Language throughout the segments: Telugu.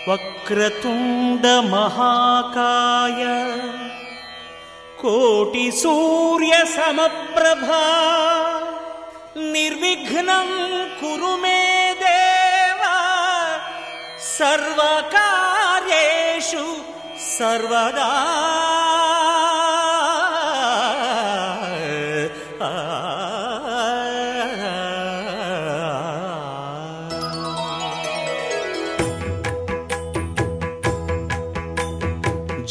వక్రతుండ మహాకాయ కోటి సూర్య సమప్రభా నిర్విఘ్నం కురు మే దేవా సర్వకార్యేషు సర్వదా.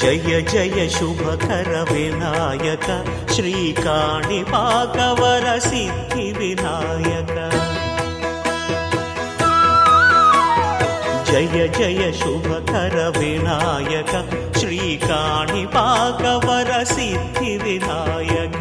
జయ జయ శుభకర వినాయక శ్రీకాణిపాకవర సిద్ధి వినాయక. జయ జయ శుభకర వినాయక శ్రీకాణిపాకవర సిద్ధి వినాయక.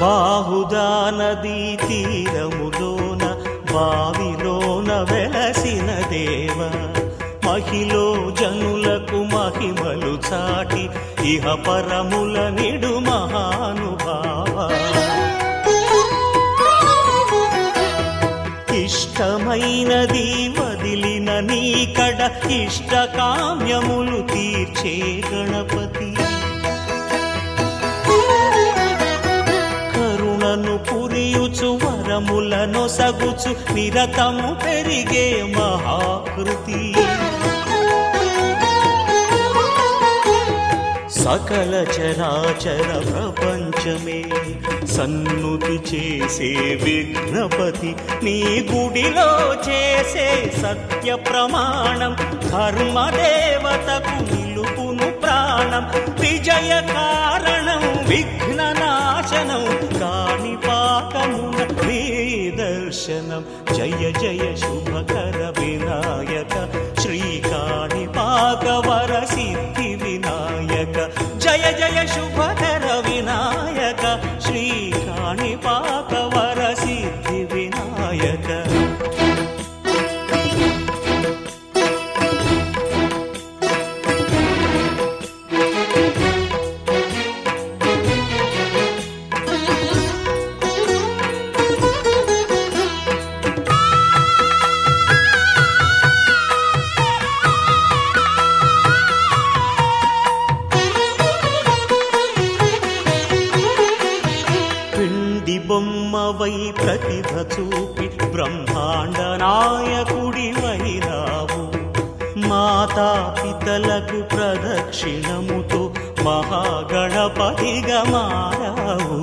బాహుదా నదీ తీరములోన బావిలోన వెలసిన దేవ మహిలో జనులకు మహిమలు చాటి ఇహ పరముల నిడు మహానుభావ. ఇష్టమైనది వదిలిన నీకడ ఇష్ట కామ్యములు తీర్చే గణపతి. పురియుచు వరములను సగుచు నిరతము పెరిగే మహాకృతి. సకల చరాచర ప్రపంచమే సన్నుతి చేసే విఘ్నపతి నీ గుడిలో చేసే సత్య ప్రమాణం ధర్మదేవతకు నిలుపును ప్రాణం. విజయ కారణం విఘ్న నాశనం కాణిపాకమున దర్శనం. జయ జయ శుభకర వినాయక శ్రీకాణిపాకవర సిద్ధి వినాయక. జయ జయ శుభకర వినాయక శ్రీకాణిపాకవర సిద్ధి వినాయక. బొమ్మవై ప్రతిభ చూపి బ్రహ్మాండ నాయకుడి వైరావు. మాతా పితలకు ప్రదక్షిణముతో మహాగణపతిగా మారావు.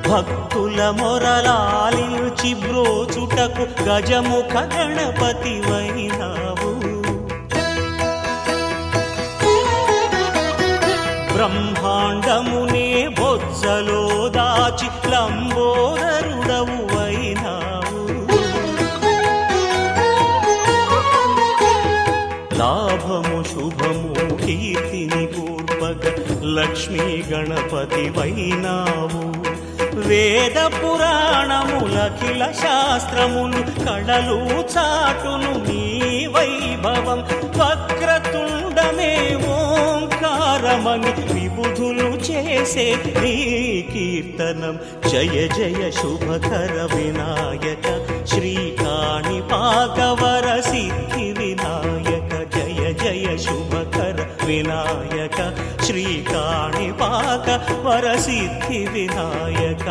భక్తుల మొరలాలించి బ్రోచుటకు గజముఖ గణపతి వైనావు. బ్రహ్మాండమునే బొజ్జలో దాచి లంబోదరుడవు అయినావు. లాభము శుభము కీర్తిని పూర్వక లక్ష్మీ గణపతి వైనావు. వేద పురాణములఖిల శాస్త్రములు కళలు చాటును నీ వైభవం. వక్రతుండమే ఓంకారమని విబుధులు చేసే నీ కీర్తనం. జయ జయ శుభకర వినాయక శ్రీకాణిపాకవర సిద్ధి వినాయక. జయ జయ శుభకర వినాయక శ్రీకాణిపాకవర సిద్ధి వినాయక.